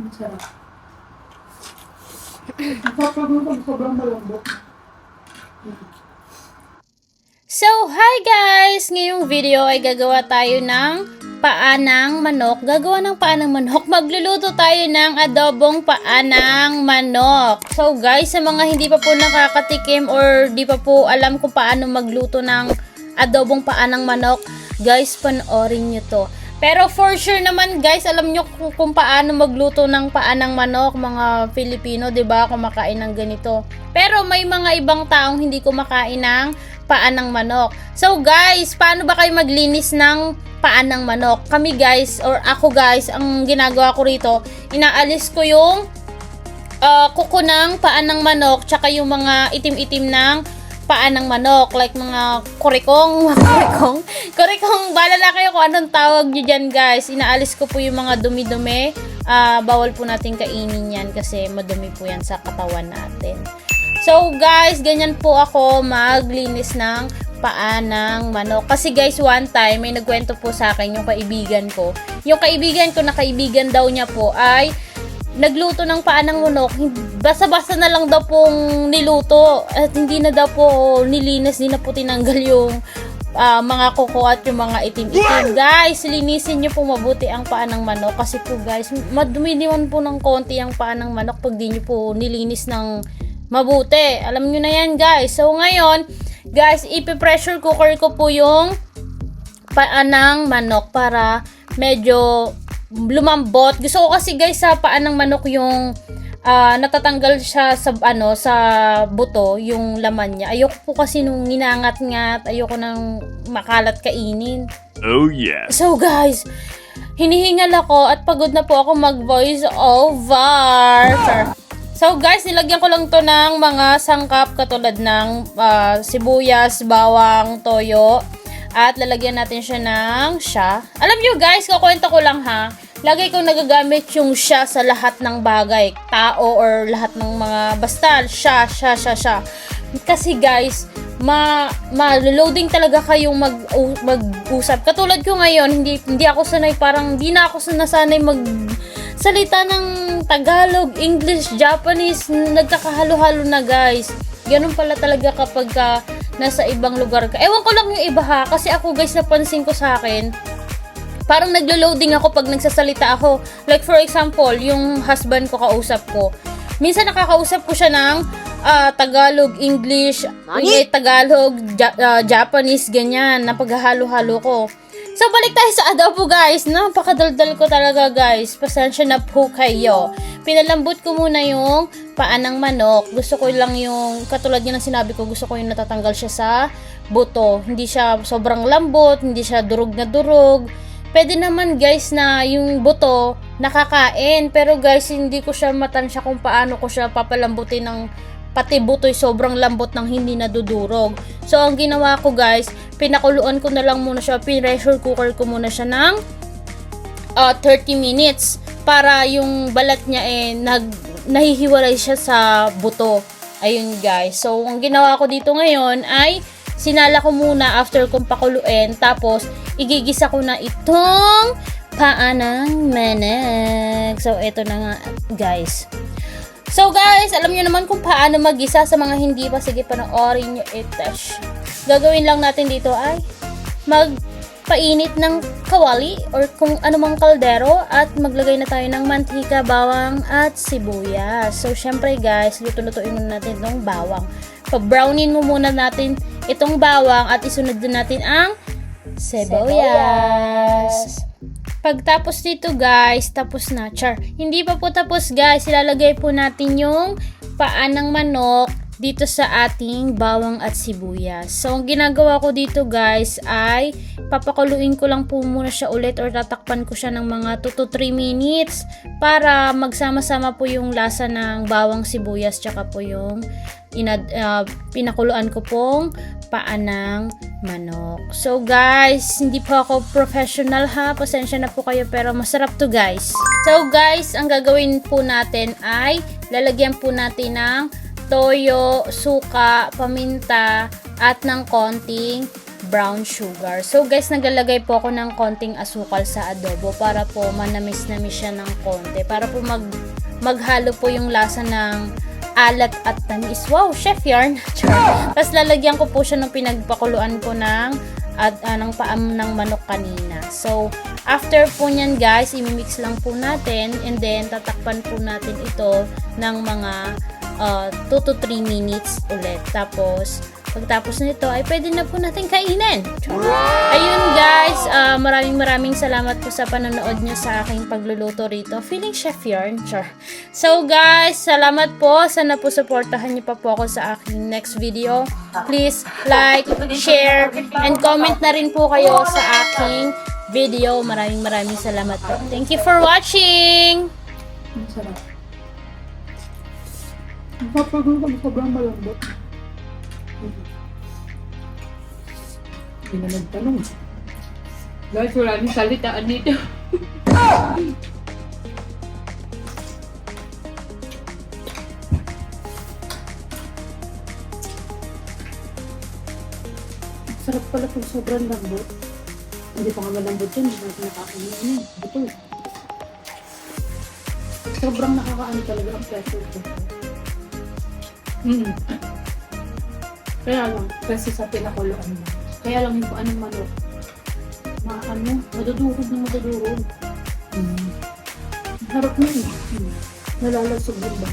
Masarap. Masarap mo sobrang malambot. So, hi guys! Ngayong video ay gagawa tayo ng paanang manok. Gagawa ng paanang manok. Magluluto tayo ng adobong paanang manok. So guys, sa mga hindi pa po nakakatikim or di pa po alam kung paano magluto ng adobong paanang manok, guys, panoorin nyo to. Pero for sure naman guys, alam nyo kung paano magluto ng paanang manok, mga Filipino, 'di ba? Kumakain ng ganito. Pero may mga ibang taong hindi kumakain ng paanang manok. So guys, paano ba kayo maglinis ng paanang manok? Kami guys, or ako guys, ang ginagawa ko rito, inaalis ko yung kuko ng paanang manok, tsaka yung mga itim-itim ng paanang manok, like mga kurikong, balala kayo kung anong tawag nyo dyan guys. Inaalis ko po yung mga dumi-dumi. Bawal po natin kainin yan kasi madumi po yan sa katawan natin. So guys, ganyan po ako maglinis ng paanang manok. Kasi guys, one time may nagkwento po sa akin yung kaibigan ko. Yung kaibigan ko na kaibigan daw niya po ay nagluto ng paanang manok. Basta-basta na lang daw pong niluto at hindi na daw po nilinis, hindi na po tinanggal yung mga kuko at yung mga itim-itim. Guys, linisin nyo po mabuti ang paanang manok kasi po guys, madumi naman po ng konti ang paanang manok pag di nyo po nilinis ng mabuti. Alam nyo na yan guys. So ngayon, guys, ipipressure cooker ko po yung paanang manok para medyo lumambot. Gusto ko kasi guys sa paanang manok yung natatanggal siya sa sa buto, yung laman niya. Ayoko po kasi nung ninangat-ngat, ayoko nang makalat kainin. Oh yeah. So guys, hinihingal ako at pagod na po ako mag voice over. So guys, nilagyan ko lang to ng mga sangkap katulad ng sibuyas, bawang, toyo. At lalagyan natin siya ng siya. Alam nyo guys, kukwento ko lang ha. Lagi kong nagagamit yung siya sa lahat ng bagay. Tao or lahat ng mga basta. Siya. Kasi guys, loading talaga kayong mag-usap. Katulad ko ngayon, hindi ako sanay, parang hindi na ako nasanay salita ng Tagalog, English, Japanese. Nagkakahalo-halo na guys. Ganun pala talaga kapag nasa ibang lugar ka. Ewan ko lang yung iba ha, kasi ako guys, napansin ko sa akin, parang naglo-loading ako pag nagsasalita ako. Like for example, yung husband ko kausap ko. Minsan nakakausap ko siya ng Tagalog, English, Tagalog, Japanese, ganyan. Napaghahalo-halo ko. So, balik tayo sa adobo guys. Napakadaldal ko talaga guys. Pasensya na po kayo. Pinalambot ko muna yung paanang manok. Gusto ko lang yung, katulad yun ang sinabi ko, gusto ko yung natatanggal siya sa buto. Hindi siya sobrang lambot, hindi siya durog na durog. Pwede naman guys na yung buto nakakain. Pero guys, hindi ko siya matansya kung paano ko siya papalambutin ng pati buto'y sobrang lambot ng hindi nadudurog. So, ang ginawa ko guys, pinakuluan ko na lang muna siya, pressure cooker ko muna siya ng 30 minutes para yung balat niya nahihiwalay siya sa buto. Ayun guys. So, ang ginawa ko dito ngayon ay sinala ko muna after kong pakuluin, tapos igigisa ko na itong paanang manok. So, ito na nga guys. So guys, alam nyo naman kung paano magisa. Sa mga hindi pa, sige panoorin nyo ito. Gagawin lang natin dito ay magpainit ng kawali or kung anumang kaldero at maglagay na tayo ng mantika, bawang at sibuyas. So syempre guys, luto-lutuin muna natin itong bawang. Pa-brownin mo muna natin itong bawang at isunod din natin ang sibuyas. Pagtapos dito guys, tapos na. Hindi pa po tapos guys. Ilalagay po natin yung paanang manok dito sa ating bawang at sibuyas. So, ang ginagawa ko dito guys ay papakuluin ko lang po muna siya ulit or tatakpan ko siya ng mga 2 to 3 minutes para magsama-sama po yung lasa ng bawang, sibuyas, tsaka po yung pinakuluan ko pong paanang manok. So guys, hindi po ako professional ha. Pasensya na po kayo pero masarap to guys. So guys, ang gagawin po natin ay lalagyan po natin ng toyo, suka, paminta at ng konting brown sugar. So guys, naglalagay po ako ng konting asukal sa adobo para po manamis-namis siya ng konti. Para po maghalo po yung lasa ng alat at tamis. Wow, chef yarn. Tapos lalagyan ko po siya ng pinagpakuluan ko ng paam ng manok kanina. So, after po nyan guys, imimix lang po natin and then tatakpan po natin ito ng mga 2 to 3 minutes ulit. Tapos, pagtapos nito ay pwede na po natin kainin. Ayun guys, maraming salamat po sa panonood nyo sa aking pagluluto rito. Feeling chef yarn. So guys, salamat po. Sana po supportahan nyo pa po ako sa aking next video. Please like, share, and comment na rin po kayo sa aking video. Maraming salamat po. Thank you for watching! Ang sarap. Ang papagulong, sobrang malambot. Hindi na nagtanong. Guys, wala nang salitaan dito. Sarap pala kung sobrang lambot. Hindi pa nga malambot yun, hindi natin nakakainin. Ito. Sobrang nakakaano talaga ang pressure ko. Kaya lang, kasi sa pinakuluan mo. Kaya lang yung anong manok. Madudurog na madudurog. Harap na yun. Nalalasog din ba?